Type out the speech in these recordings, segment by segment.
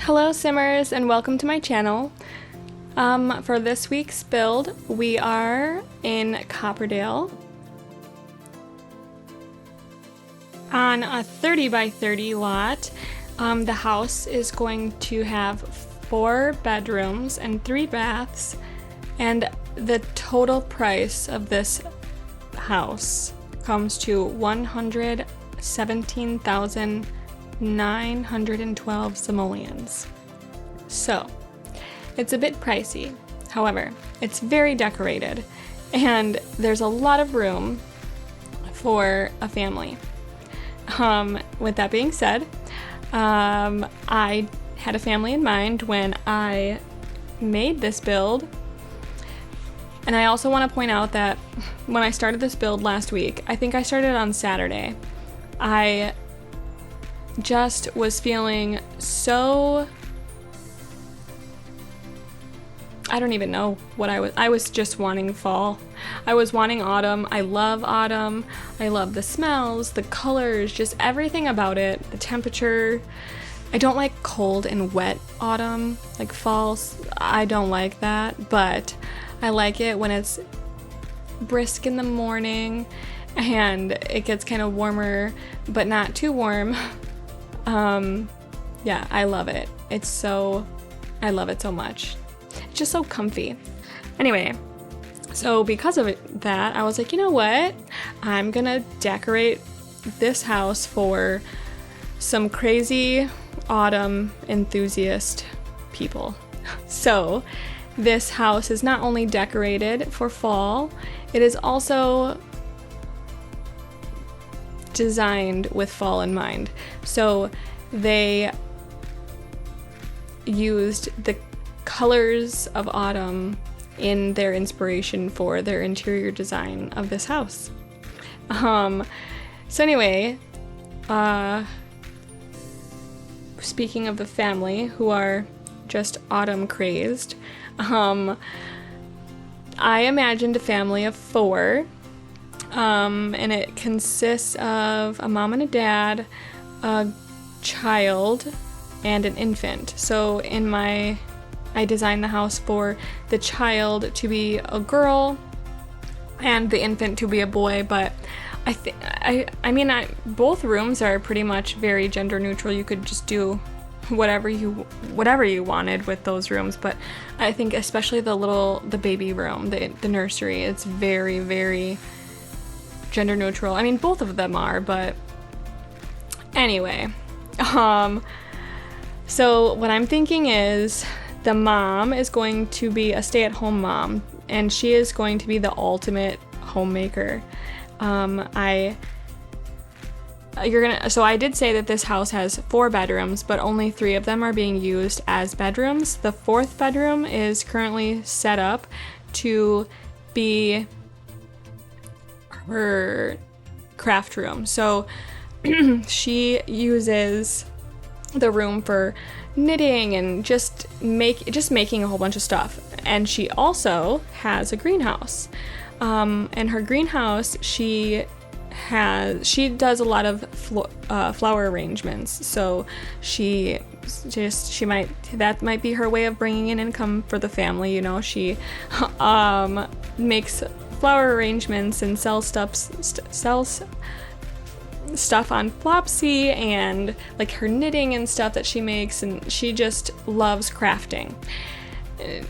Hello Simmers and welcome to my channel. For this week's build, we are in Copperdale on a 30 by 30 lot. The house is going to have 4 bedrooms and 3 baths, and the total price of this house comes to $117,912 simoleons. So it's a bit pricey. However, it's very decorated and there's a lot of room for a family. With that being said, I had a family in mind when I made this build. And I also want to point out that when I started this build last week, I think I started on Saturday, I just was feeling so, I don't even know what I was just wanting fall. I was wanting autumn. I love autumn. I love the smells, the colors, just everything about it, the temperature. I don't like cold and wet autumn, like fall. I don't like that, but I like it when it's brisk in the morning and it gets kind of warmer, but not too warm. Yeah, I love it. I love it so much. It's just so comfy. Anyway, so because of that, I was like, you know what? I'm gonna decorate this house for some crazy autumn enthusiast people. So this house is not only decorated for fall, it is also designed with fall in mind. So they used the colors of autumn in their inspiration for their interior design of this house. So anyway, speaking of the family who are just autumn crazed, I imagined a family of 4, and it consists of a mom and a dad, a child, and an infant. So I designed the house for the child to be a girl and the infant to be a boy, but both rooms are pretty much very gender neutral. You could just do whatever you wanted with those rooms, but I think especially the baby room, the nursery, it's very, very gender neutral. I mean, both of them are, but anyway. So what I'm thinking is the mom is going to be a stay-at-home mom, and she is going to be the ultimate homemaker. So I did say that this house has 4 bedrooms, but only 3 of them are being used as bedrooms. The 4th bedroom is currently set up to be her craft room. So she uses the room for knitting and just making a whole bunch of stuff. And she also has a greenhouse. And her greenhouse, she does a lot of flower arrangements. So that might be her way of bringing in income for the family. You know, she makes flower arrangements and sells stuff on Flopsy, and like her knitting and stuff that she makes, and she just loves crafting.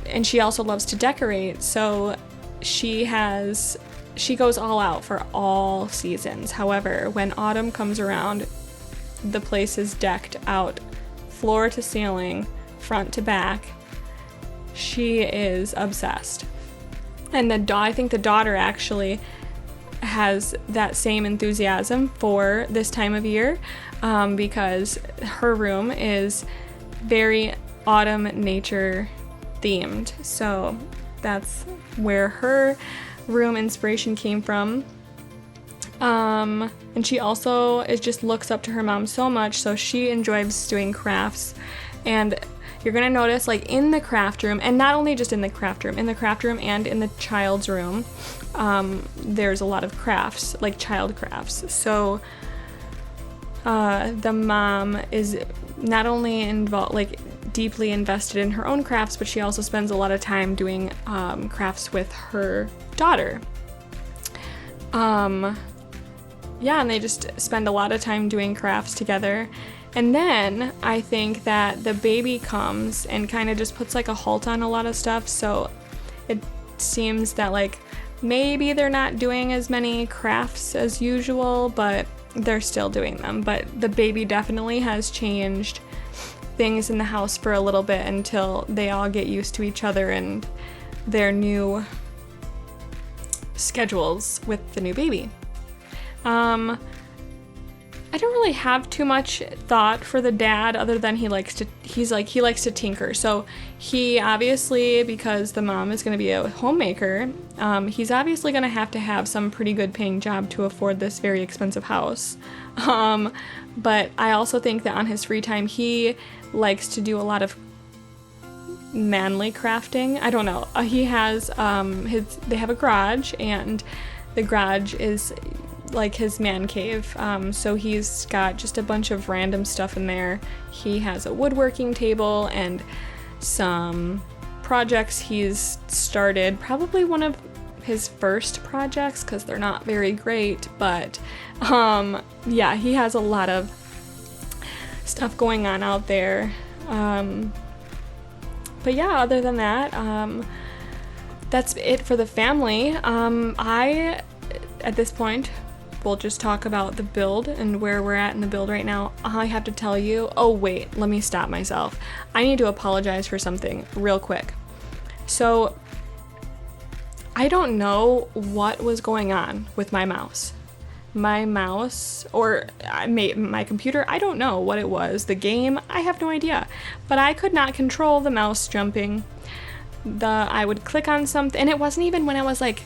And she also loves to decorate, so she goes all out for all seasons. However, when autumn comes around, the place is decked out floor to ceiling, front to back. She is obsessed. And I think the daughter actually has that same enthusiasm for this time of year, because her room is very autumn nature themed. So that's where her room inspiration came from. And she also just looks up to her mom so much, so she enjoys doing crafts. And you're gonna notice, like, in the craft room, and not only just in the craft room and in the child's room, there's a lot of crafts, like child crafts. So the mom is not only involved, like, deeply invested in her own crafts, but she also spends a lot of time doing crafts with her daughter. Yeah, and they just spend a lot of time doing crafts together. And then I think that the baby comes and kind of just puts like a halt on a lot of stuff. So it seems that like maybe they're not doing as many crafts as usual, but they're still doing them. But the baby definitely has changed things in the house for a little bit until they all get used to each other and their schedules with the new baby. I don't really have too much thought for the dad other than he likes to tinker. So he obviously, because the mom is going to be a homemaker, he's obviously going to have some pretty good paying job to afford this very expensive house. But I also think that on his free time, he likes to do a lot of manly crafting. I don't know. He has, they have a garage, and the garage is like his man cave. So he's got just a bunch of random stuff in there. He has a woodworking table and some projects he's started, probably one of his first projects because they're not very great, but yeah, he has a lot of stuff going on out there. But yeah, other than that, that's it for the family. At this point, we'll just talk about the build and where we're at in the build right now. I have to tell you, oh wait, let me stop myself. I need to apologize for something real quick. So, I don't know what was going on with my mouse. My mouse, or my computer, I don't know what it was. The game, I have no idea. But I could not control the mouse jumping. I would click on something, and it wasn't even when I was like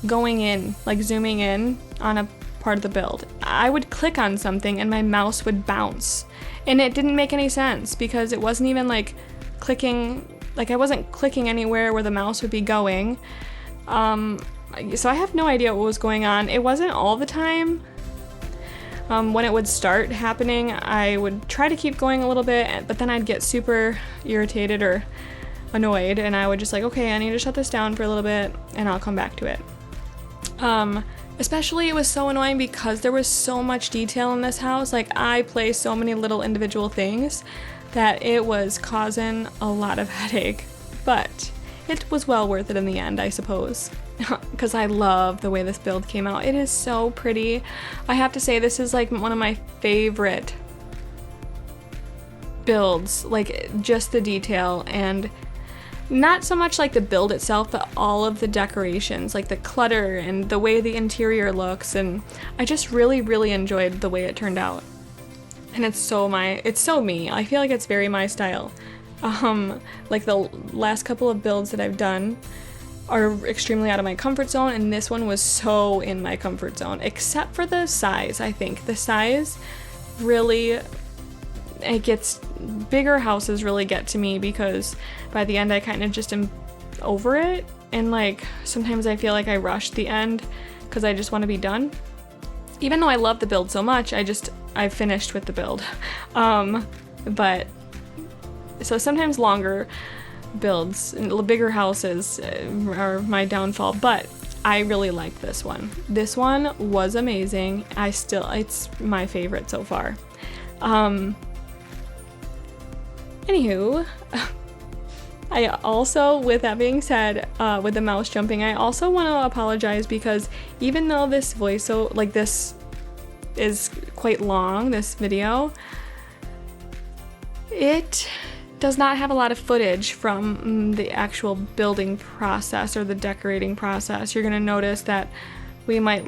going in, like zooming in on a part of the build. I would click on something and my mouse would bounce. And it didn't make any sense because it wasn't even like clicking, like I wasn't clicking anywhere where the mouse would be going. So I have no idea what was going on. It wasn't all the time. When it would start happening, I would try to keep going a little bit, but then I'd get super irritated or annoyed, and I would just like, okay, I need to shut this down for a little bit and I'll come back to it. Especially it was so annoying because there was so much detail in this house. Like I play so many little individual things that it was causing a lot of headache, but it was well worth it in the end, I suppose, because I love the way this build came out. It is so pretty. I have to say this is like one of my favorite builds, like just the detail, and not so much like the build itself, but all of the decorations, like the clutter and the way the interior looks, and I just really, really enjoyed the way it turned out. And it's so me. I feel like it's very my style. Like the last couple of builds that I've done are extremely out of my comfort zone, and this one was so in my comfort zone, except for the size. I think the size really, bigger houses really get to me because by the end I kind of just am over it, and like sometimes I feel like I rush the end because I just want to be done. Even though I love the build so much, I've finished with the build. But so sometimes longer builds and bigger houses are my downfall, but I really like this one. This one was amazing. It's my favorite so far. Anywho, I also, with that being said, with the mouse jumping, I also want to apologize because even though this voiceover, like this is quite long, this video, it does not have a lot of footage from the actual building process or the decorating process. You're going to notice that we might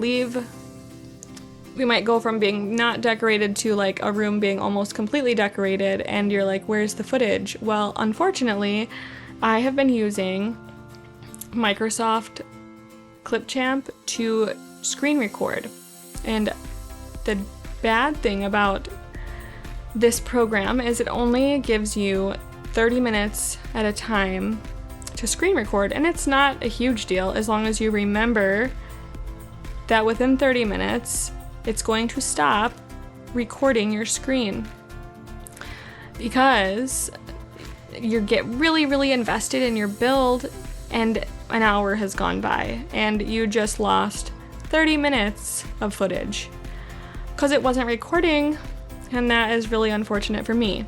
go from being not decorated to like a room being almost completely decorated, and you're like, where's the footage? Well, unfortunately, I have been using Microsoft Clipchamp to screen record. And the bad thing about this program is it only gives you 30 minutes at a time to screen record, and it's not a huge deal as long as you remember that within 30 minutes it's going to stop recording your screen. Because you get really, really invested in your build and an hour has gone by and you just lost 30 minutes of footage because it wasn't recording, and that is really unfortunate for me.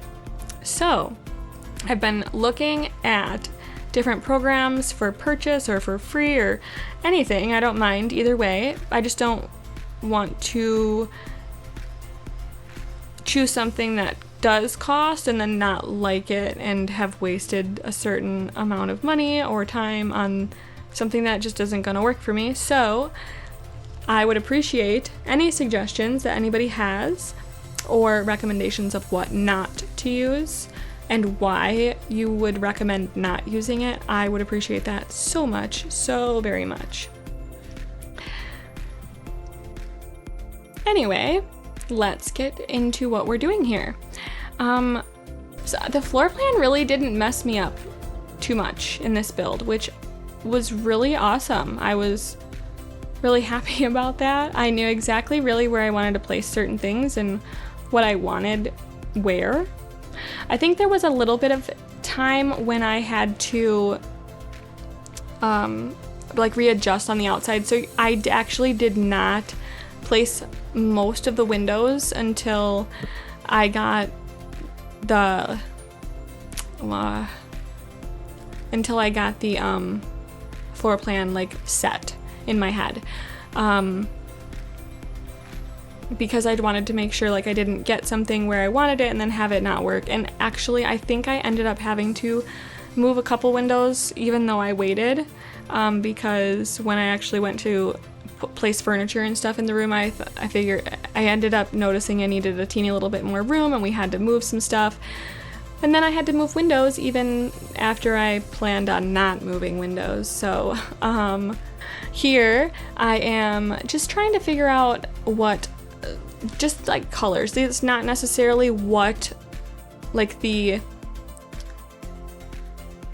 So I've been looking at different programs for purchase or for free or anything. I don't mind either way. I just don't want to choose something that does cost and then not like it and have wasted a certain amount of money or time on something that just isn't going to work for me. So I would appreciate any suggestions that anybody has or recommendations of what not to use and why you would recommend not using it. I would appreciate that so much, so very much. Anyway, let's get into what we're doing here. So the floor plan really didn't mess me up too much in this build, which was really awesome. I was really happy about that. I knew exactly really where I wanted to place certain things and what I wanted where. I think there was a little bit of time when I had to like readjust on the outside. So I actually did not place most of the windows until I got the floor plan like set in my head, because I wanted to make sure like I didn't get something where I wanted it and then have it not work. And actually I think I ended up having to move a couple windows even though I waited, because when I actually went to place furniture and stuff in the room, I figured I ended up noticing I needed a teeny little bit more room and we had to move some stuff. And then I had to move windows even after I planned on not moving windows. So here I am just trying to figure out what, just like colors. It's not necessarily what like the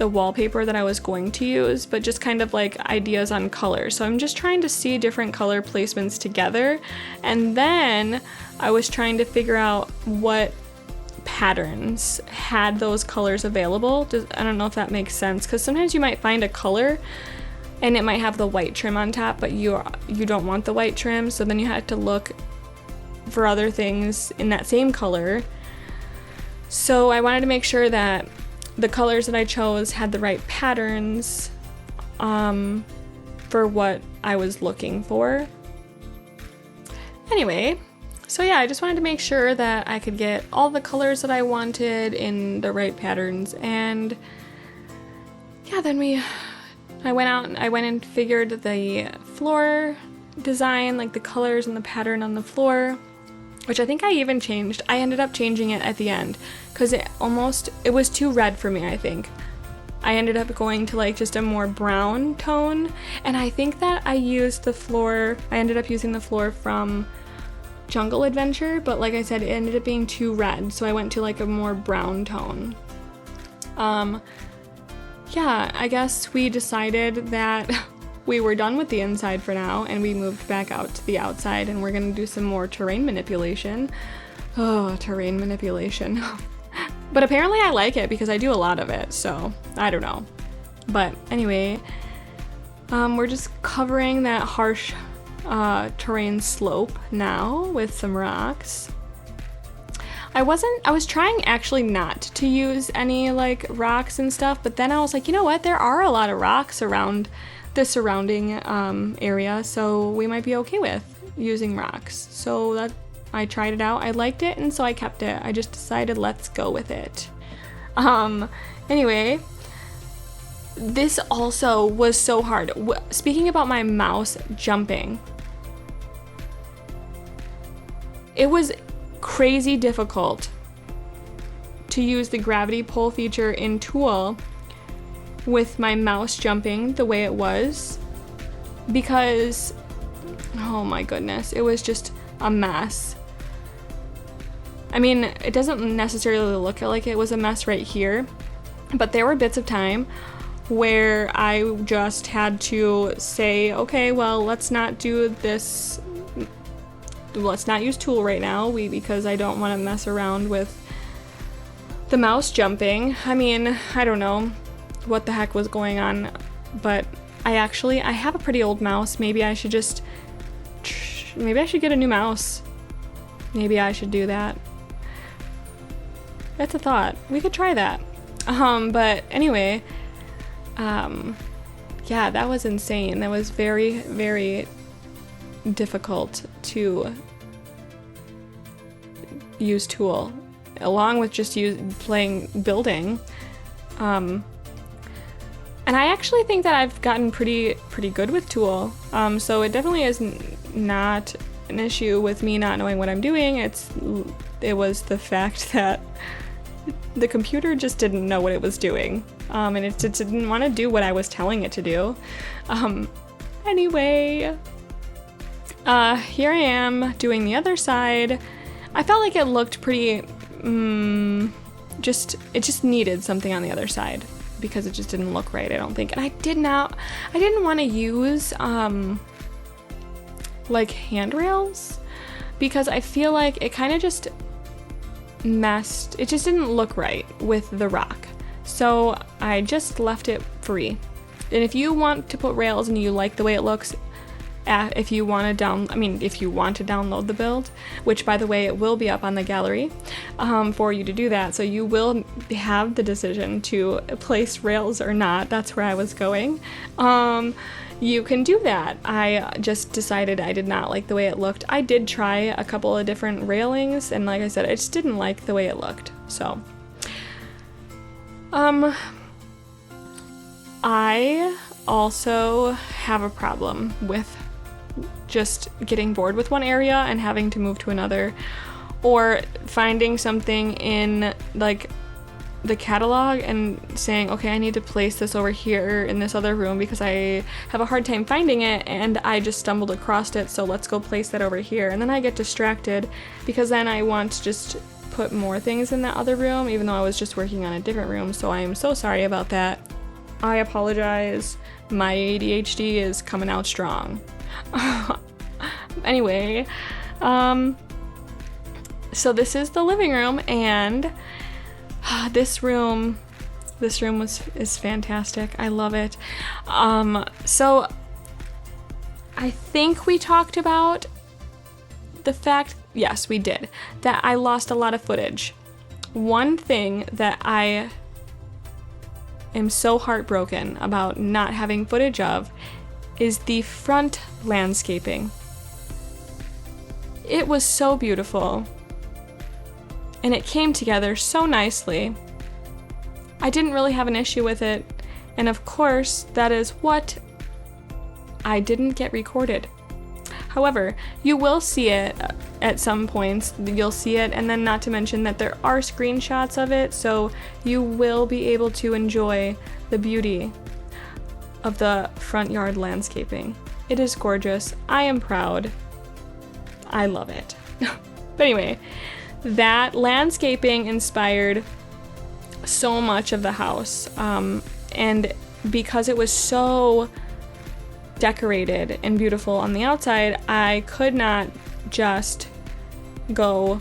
wallpaper that I was going to use, but just kind of like ideas on color. So I'm just trying to see different color placements together, and then I was trying to figure out what patterns had those colors available. I don't know if that makes sense, because sometimes you might find a color and it might have the white trim on top, but you don't want the white trim, so then you have to look for other things in that same color. So I wanted to make sure that the colors that I chose had the right patterns for what I was looking for. Anyway, so yeah, I just wanted to make sure that I could get all the colors that I wanted in the right patterns. And yeah, then I went out and I went and figured the floor design, like the colors and the pattern on the floor, which I think I even changed. I ended up changing it at the end because it was too red for me, I think. I ended up going to like just a more brown tone, and I think that I ended up using the floor from Jungle Adventure, but like I said, it ended up being too red, so I went to like a more brown tone. Yeah, I guess we decided that we were done with the inside for now, and we moved back out to the outside, and we're gonna do some more terrain manipulation. Oh, terrain manipulation. But apparently I like it because I do a lot of it, so I don't know. But anyway, we're just covering that harsh terrain slope now with some rocks. I was trying actually not to use any like rocks and stuff, but then I was like, you know what, there are a lot of rocks around the surrounding area, so we might be okay with using rocks. So that I tried it out, I liked it, and so I kept it. I just decided let's go with it. Anyway, this also was so hard. Speaking about my mouse jumping, it was crazy difficult to use the gravity pull feature in T.O.O.L with my mouse jumping the way it was, because oh my goodness, it was just a mess. I mean, it doesn't necessarily look like it was a mess right here, but there were bits of time where I just had to say, okay, well, let's not do this, let's not use T.O.O.L right now, because I don't want to mess around with The mouse jumping, I mean, I don't know what the heck was going on, but I have a pretty old mouse. Maybe I should get a new mouse. Maybe I should do that. That's a thought. We could try that. But anyway, yeah, that was insane. That was very, very difficult to use T.O.O.L, along with just building. And I actually think that I've gotten pretty good with T.O.O.L. So it definitely is not an issue with me not knowing what I'm doing. It was the fact that the computer just didn't know what it was doing. And it didn't want to do what I was telling it to do. Anyway, here I am doing the other side. I felt like it looked pretty, it just needed something on the other side because it just didn't look right, I don't think. And I didn't want to use, like handrails because I feel like it kind of just it just didn't look right with the rock. So I just left it free. And if you want to put rails and you like the way it looks, if you want to download the build, which by the way, it will be up on the gallery for you to do that. So you will have the decision to place rails or not. That's where I was going. You can do that. I just decided I did not like the way it looked. I did try a couple of different railings, and like I said, I just didn't like the way it looked. So, I also have a problem with just getting bored with one area and having to move to another, or finding something in like the catalog and saying, okay, I need to place this over here in this other room because I have a hard time finding it and I just stumbled across it, so let's go place that over here. And then I get distracted because then I want to just put more things in that other room even though I was just working on a different room. So I am so sorry about that. I apologize. My ADHD is coming out strong. Anyway, so this is the living room, and this room is fantastic. I love it. So I think we talked about the fact, yes, we did, that I lost a lot of footage. One thing that I am so heartbroken about not having footage of is the front landscaping. It was so beautiful, and it came together so nicely. I didn't really have an issue with it, and of course, that is what I didn't get recorded. However, you will see it at some points. You'll see it, and then not to mention that there are screenshots of it, so you will be able to enjoy the beauty of the front yard landscaping. It is gorgeous. I am proud. I love it. But anyway, that landscaping inspired so much of the house, and because it was so decorated and beautiful on the outside, I could not just go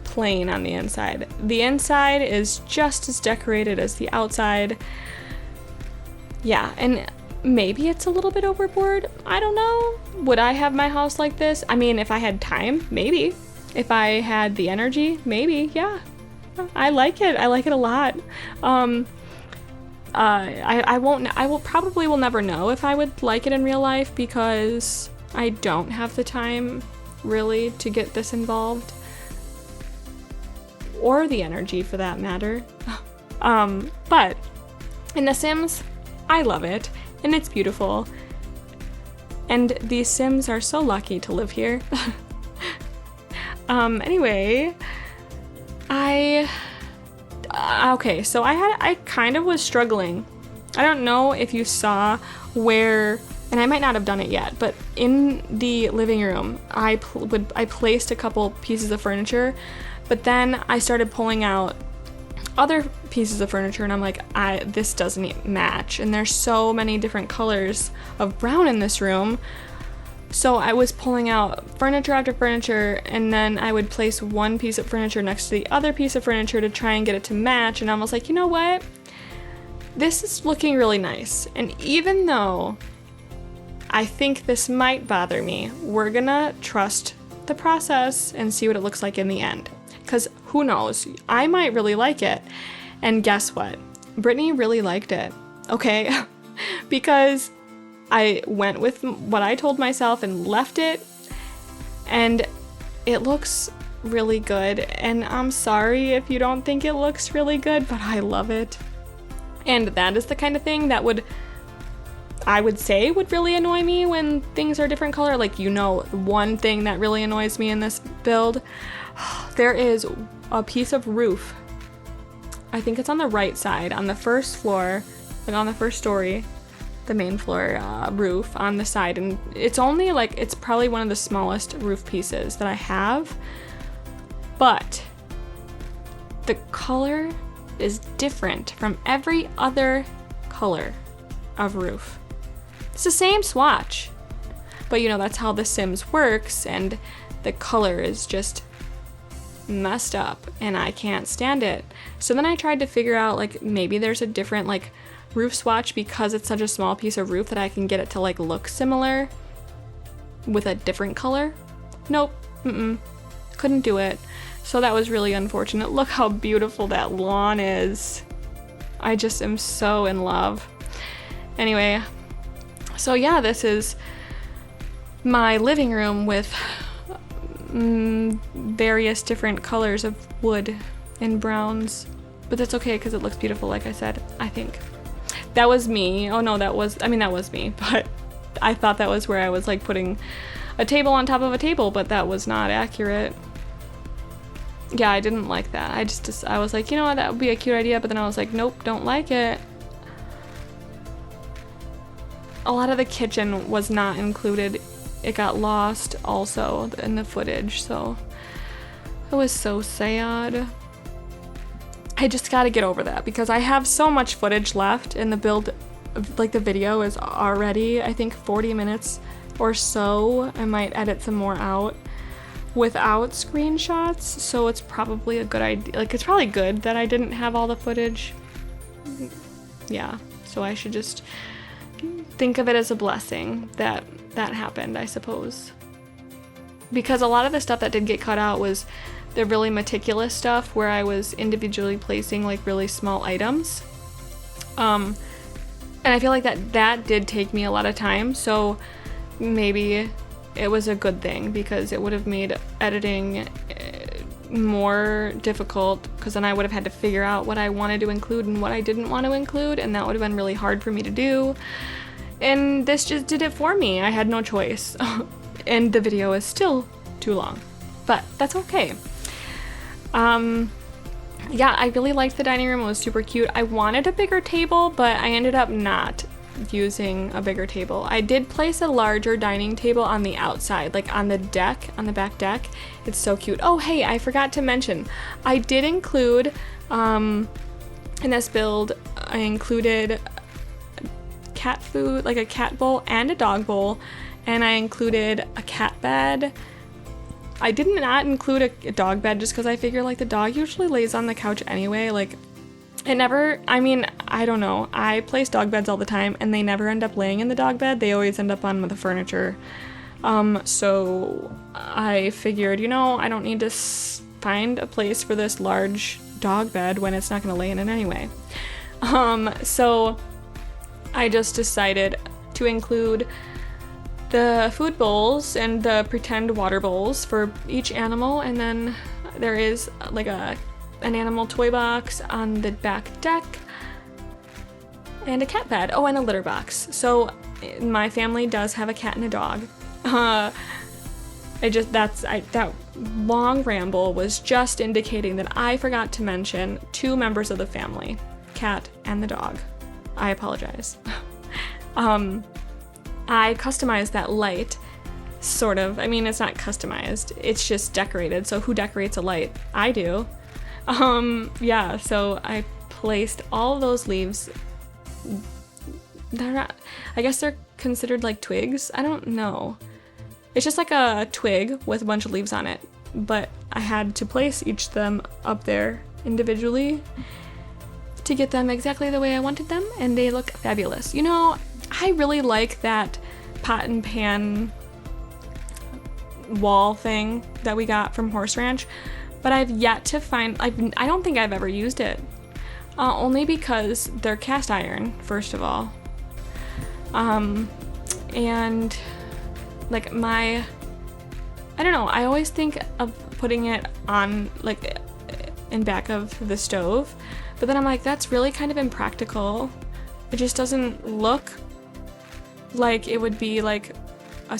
plain on the inside. The inside is just as decorated as the outside. Yeah, and maybe it's a little bit overboard. I don't know. Would I have my house like this? I mean, if I had time, maybe. If I had the energy, maybe, yeah. I like it. I like it a lot. I will never know if I would like it in real life because I don't have the time really to get this involved, or the energy for that matter. But in The Sims, I love it and it's beautiful, and these Sims are so lucky to live here. Anyway, okay, so I kind of was struggling. I don't know if you saw where, and I might not have done it yet, but in the living room, I placed a couple pieces of furniture, but then I started pulling out other pieces of furniture, and I'm like, this doesn't match, and there's so many different colors of brown in this room. So I was pulling out furniture after furniture, and then I would place one piece of furniture next to the other piece of furniture to try and get it to match, and I was like, you know what? This is looking really nice. And even though I think this might bother me, we're gonna trust the process and see what it looks like in the end. Because who knows? I might really like it. And guess what? Brittany really liked it. Okay? Because I went with what I told myself and left it, and it looks really good. And I'm sorry if you don't think it looks really good, but I love it. And that is the kind of thing that I would say would really annoy me when things are different color. Like, you know, one thing that really annoys me in this build, there is a piece of roof. I think it's on the right side, on the first floor, like on the first story, the main floor roof on the side. And it's only like, it's probably one of the smallest roof pieces that I have, but the color is different from every other color of roof. It's the same swatch, but you know, that's how The Sims works, and the color is just messed up and I can't stand it. So then I tried to figure out, like, maybe there's a different like roof swatch because it's such a small piece of roof that I can get it to like look similar with a different color. Nope, couldn't do it. So that was really unfortunate. Look how beautiful that lawn is. I just am so in love. Anyway, so yeah, this is my living room with various different colors of wood and browns. But that's okay because it looks beautiful, like I said, I think. That was me. Oh no, that was me. But I thought that was where I was like putting a table on top of a table, but that was not accurate. Yeah, I didn't like that. I was like, you know what, that would be a cute idea, but then I was like, nope, don't like it. A lot of the kitchen was not included. It got lost also in the footage, so it was so sad. I just gotta get over that because I have so much footage left in the build. Like, the video is already, I think, 40 minutes or so. I might edit some more out without screenshots, so it's probably a good idea. Like, it's probably good that I didn't have all the footage. Yeah, so I should just think of it as a blessing that that happened, I suppose. Because a lot of the stuff that did get cut out was the really meticulous stuff where I was individually placing like really small items. And I feel like that did take me a lot of time, so maybe it was a good thing because it would have made editing more difficult, because then I would have had to figure out what I wanted to include and what I didn't want to include, and that would have been really hard for me to do. And this just did it for me. I had no choice. And the video is still too long, but that's okay. Yeah, I really liked the dining room. It was super cute. I wanted a bigger table, but I ended up not using a bigger table. I did place a larger dining table on the outside, like on the deck, on the back deck. It's so cute. Oh, hey, I forgot to mention, I did include, in this build, I included cat food, like a cat bowl and a dog bowl, and I included a cat bed. I did not include a dog bed just because I figure like the dog usually lays on the couch anyway. Like, it never, I mean, I don't know. I place dog beds all the time and they never end up laying in the dog bed. They always end up on the furniture. So I figured, you know, I don't need to find a place for this large dog bed when it's not going to lay in it anyway. So I just decided to include the food bowls and the pretend water bowls for each animal, and then there is like an animal toy box on the back deck and a cat bed. Oh, and a litter box. So my family does have a cat and a dog. That long ramble was just indicating that I forgot to mention 2 members of the family, cat and the dog. I apologize. I customized that light, sort of. I mean, it's not customized, it's just decorated. So who decorates a light? I do. Yeah, so I placed all of those leaves. They're not, I guess they're considered like twigs. I don't know. It's just like a twig with a bunch of leaves on it, but I had to place each of them up there individually to get them exactly the way I wanted them, and they look fabulous. You know, I really like that pot and pan wall thing that we got from Horse Ranch, but I've yet to find, I don't think I've ever used it. Only because they're cast iron, first of all. And like I don't know, I always think of putting it on like in back of the stove, but then I'm like, that's really kind of impractical. It just doesn't look like it would be like a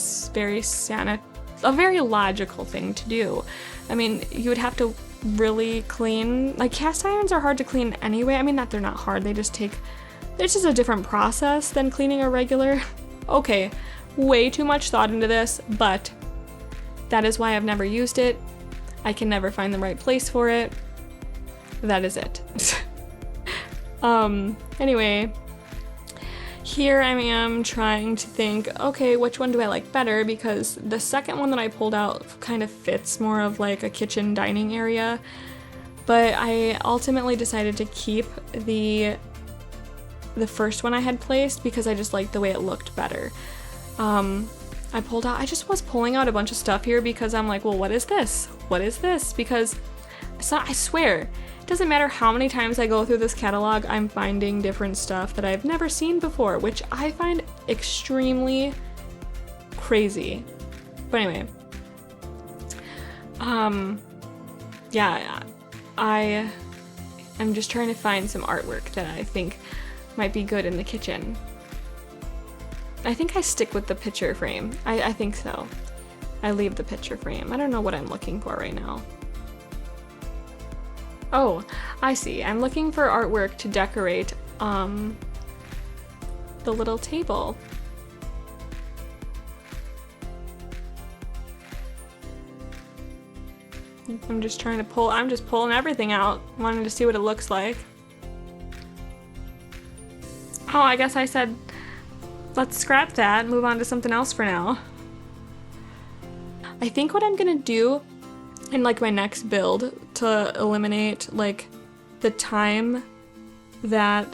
very logical thing to do. I mean, you would have to really clean, like cast irons are hard to clean anyway. I mean, they're not hard, there's just a different process than cleaning a regular. Okay, way too much thought into this, but that is why I've never used it. I can never find the right place for it. That is it. Anyway, here I am trying to think, okay, which one do I like better? Because the second one that I pulled out kind of fits more of like a kitchen dining area, but I ultimately decided to keep the first one I had placed because I just liked the way it looked better. I just was pulling out a bunch of stuff here because I'm like, well, what is this? What is this? Because I swear, it doesn't matter how many times I go through this catalog, I'm finding different stuff that I've never seen before, which I find extremely crazy. But anyway, yeah, I am just trying to find some artwork that I think might be good in the kitchen. I think I stick with the picture frame. I think so. I leave the picture frame. I don't know what I'm looking for right now. Oh, I see. I'm looking for artwork to decorate the little table. I'm just pulling everything out, wanting to see what it looks like. Oh, I guess I said let's scrap that and move on to something else for now. I think what I'm gonna do in like my next build to eliminate like the time that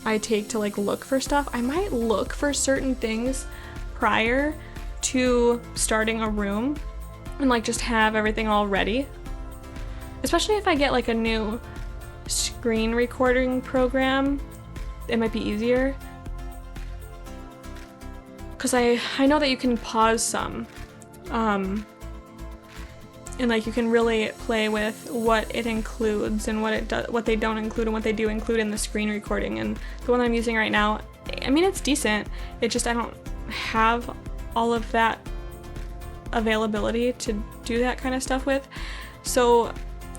I take to like look for stuff, I might look for certain things prior to starting a room and like just have everything all ready. Especially if I get like a new screen recording program, it might be easier. Because I know that you can pause some, and like you can really play with what it includes and what they don't include and what they do include in the screen recording. And the one I'm using right now, I mean, it's decent. It just I don't have all of that availability to do that kind of stuff with. So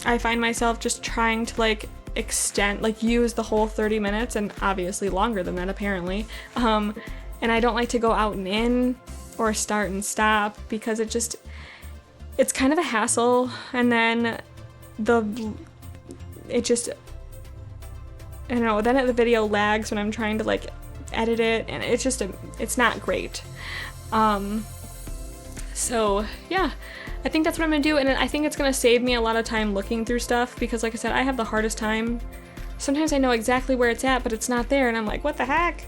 I find myself just trying to like extend, like use the whole 30 minutes and obviously longer than that apparently. And I don't like to go out and in or start and stop because it's kind of a hassle. And then I don't know, then the video lags when I'm trying to like edit it, and it's not great. So yeah, I think that's what I'm gonna do, and I think it's gonna save me a lot of time looking through stuff because like I said, I have the hardest time. Sometimes I know exactly where it's at, but it's not there, and I'm like, what the heck?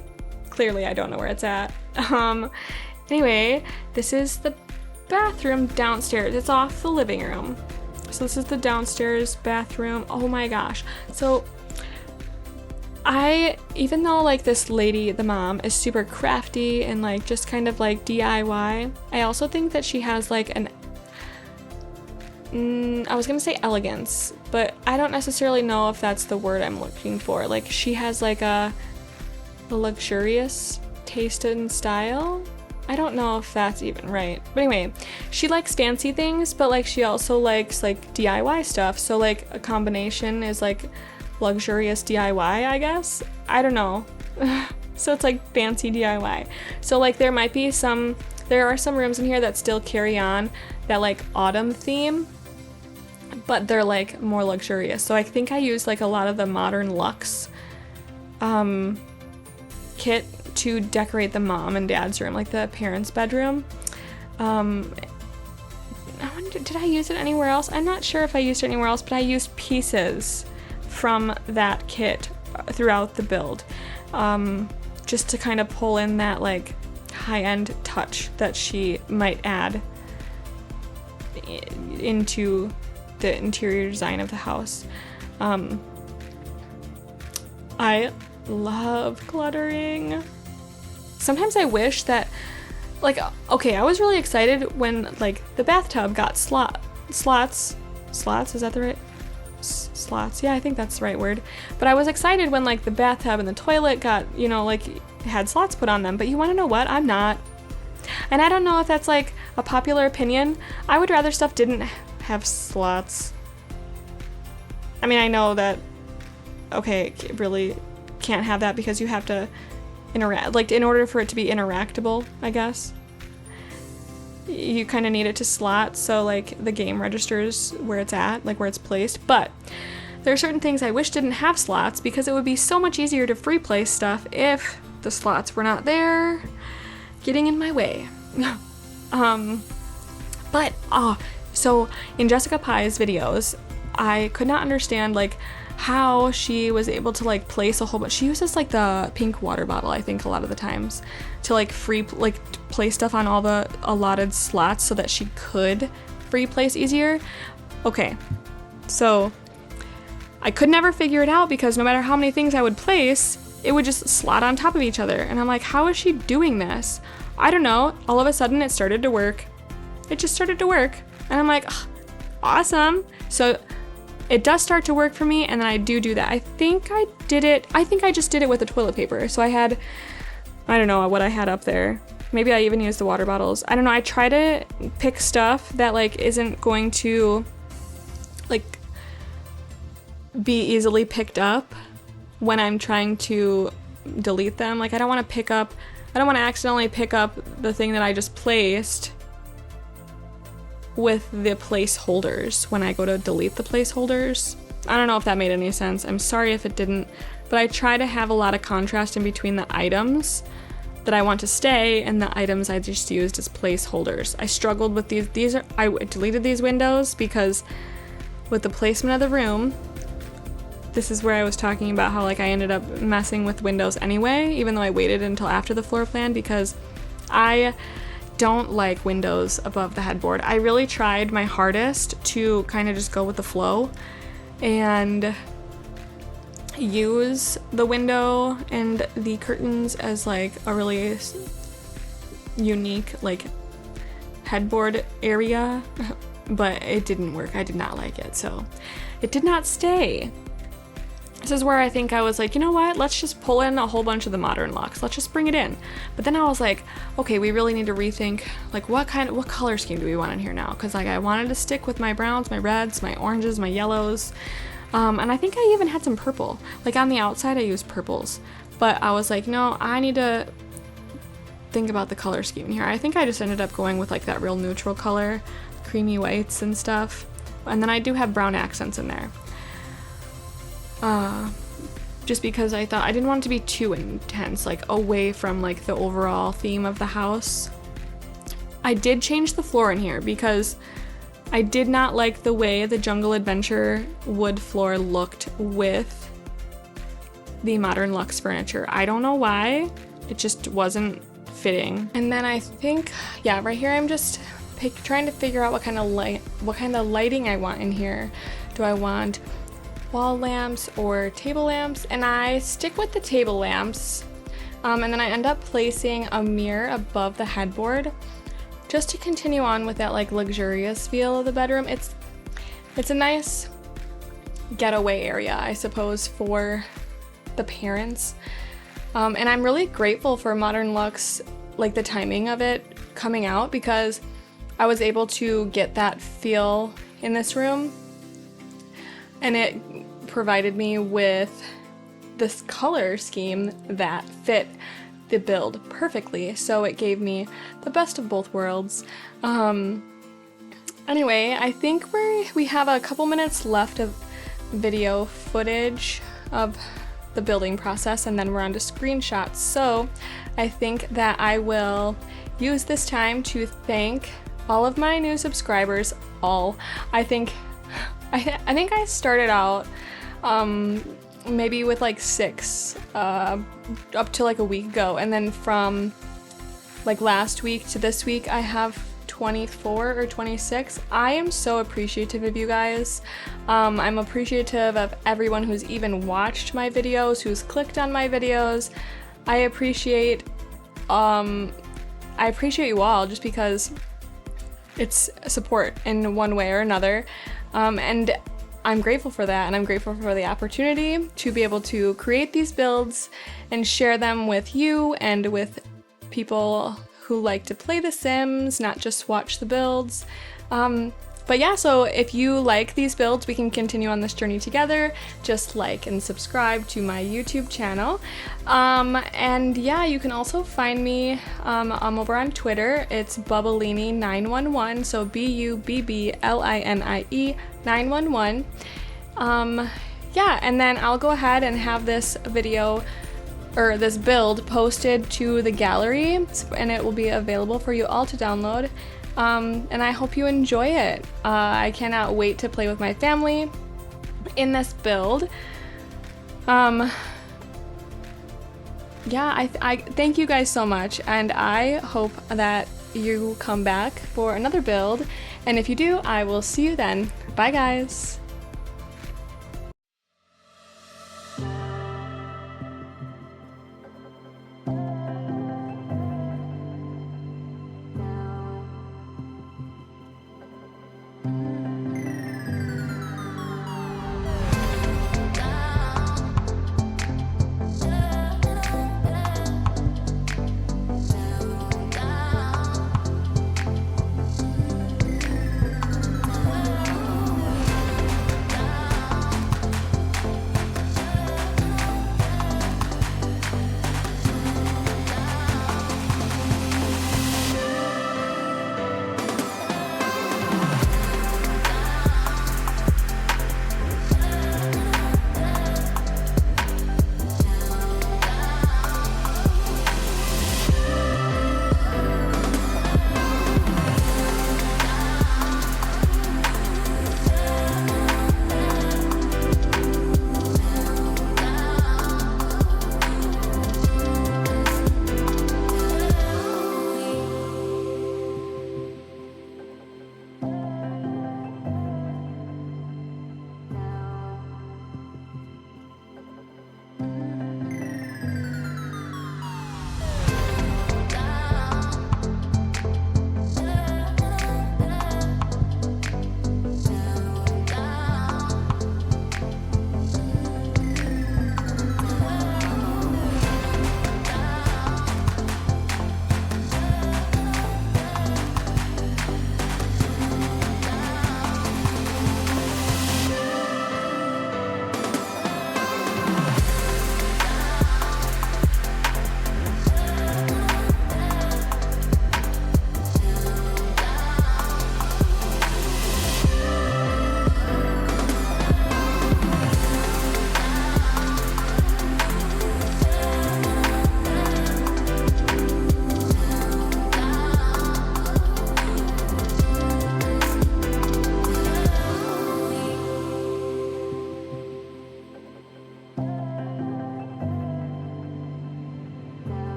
Clearly I don't know where it's at. Anyway, this is the bathroom downstairs. It's off the living room. So this is the downstairs bathroom. Oh my gosh. So even though like this lady, the mom, is super crafty and like just kind of like DIY, I also think that she has like I was gonna say elegance, but I don't necessarily know if that's the word I'm looking for. Like she has like a luxurious taste and style. I don't know if that's even right. But anyway, she likes fancy things, but like she also likes like DIY stuff. So like a combination is like luxurious DIY, I guess. I don't know. So it's like fancy DIY. So like there are some rooms in here that still carry on that like autumn theme, but they're like more luxurious. So I think I use like a lot of the modern luxe kit to decorate the mom and dad's room, like the parents' bedroom. Did I use it anywhere else? I'm not sure if I used it anywhere else, but I used pieces from that kit throughout the build, just to kind of pull in that like high-end touch that she might add into the interior design of the house. I love cluttering. Sometimes I wish that, like, okay, I was really excited when, like, the bathtub got slots, is that the right? Slots, yeah, I think that's the right word. But I was excited when, like, the bathtub and the toilet got, you know, like, had slots put on them. But you want to know what? I'm not. And I don't know if that's, like, a popular opinion. I would rather stuff didn't have slots. I mean, I know that, okay, it really can't have that because you have to interact, like, in order for it to be interactable, I guess, you kind of need it to slot so like the game registers where it's at, like where it's placed. But there are certain things I wish didn't have slots because it would be so much easier to free place stuff if the slots were not there, getting in my way. So in Jessica Pye's videos, I could not understand like how she was able to like place a whole bunch. She uses like the pink water bottle, I think, a lot of the times to like place stuff on all the allotted slots so that she could free place easier. Okay, so I could never figure it out because no matter how many things I would place, it would just slot on top of each other. And I'm like, how is she doing this? I don't know. All of a sudden it started to work. It just started to work. And I'm like, oh, awesome. So it does start to work for me, and then I do that. I think I just did it with the toilet paper. So I don't know what I had up there. Maybe I even used the water bottles. I don't know. I try to pick stuff that like isn't going to like be easily picked up when I'm trying to delete them. Like I don't want to accidentally pick up the thing that I just placed with the placeholders when I go to delete the placeholders. I don't know if that made any sense. I'm sorry if it didn't, but I try to have a lot of contrast in between the items that I want to stay and the items I just used as placeholders. I struggled with these. I deleted these windows because with the placement of the room, this is where I was talking about how like I ended up messing with windows anyway, even though I waited until after the floor plan because I don't like windows above the headboard. I really tried my hardest to kind of just go with the flow and use the window and the curtains as like a really unique like headboard area, but it didn't work. I did not like it, so it did not stay. This is where I think I was like, you know what, let's just pull in a whole bunch of the modern looks. Let's just bring it in. But then I was like, okay, we really need to rethink like what color scheme do we want in here now? Because like I wanted to stick with my browns, my reds, my oranges, my yellows. And I think I even had some purple. Like on the outside I used purples. But I was like, no, I need to think about the color scheme in here. I think I just ended up going with like that real neutral color, creamy whites and stuff. And then I do have brown accents in there. Just because I thought I didn't want it to be too intense, like away from like the overall theme of the house. I did change the floor in here because I did not like the way the Jungle Adventure wood floor looked with the Modern Luxe furniture. I don't know why, it just wasn't fitting. And then I think, yeah, right here I'm just trying to figure out what kind of lighting I want in here. Do I want wall lamps or table lamps? And I stick with the table lamps, and then I end up placing a mirror above the headboard just to continue on with that like luxurious feel of the bedroom. It's a nice getaway area, I suppose, for the parents, and I'm really grateful for Modern Luxe, like the timing of it coming out, because I was able to get that feel in this room, and it provided me with this color scheme that fit the build perfectly, so it gave me the best of both worlds. Anyway, I think we have a couple minutes left of video footage of the building process, and then we're on to screenshots. So I think that I will use this time to thank all of my new subscribers. I think I started out maybe with like 6 up to like a week ago, and then from like last week to this week I have 24 or 26. I am so appreciative of you guys. I'm appreciative of everyone who's even watched my videos, who's clicked on my videos. I appreciate you all, just because it's support in one way or another, and I'm grateful for that, and I'm grateful for the opportunity to be able to create these builds and share them with you and with people who like to play The Sims, not just watch the builds. But yeah, so if you like these builds, we can continue on this journey together. Just like and subscribe to my YouTube channel. And yeah, you can also find me I'm over on Twitter. It's Bubblini911, so BUBBLINIE 911. Yeah, and then I'll go ahead and have this video or this build posted to the gallery, and it will be available for you all to download. And I hope you enjoy it. I cannot wait to play with my family in this build. Yeah, I thank you guys so much, and I hope that you come back for another build. And if you do, I will see you then. Bye, guys.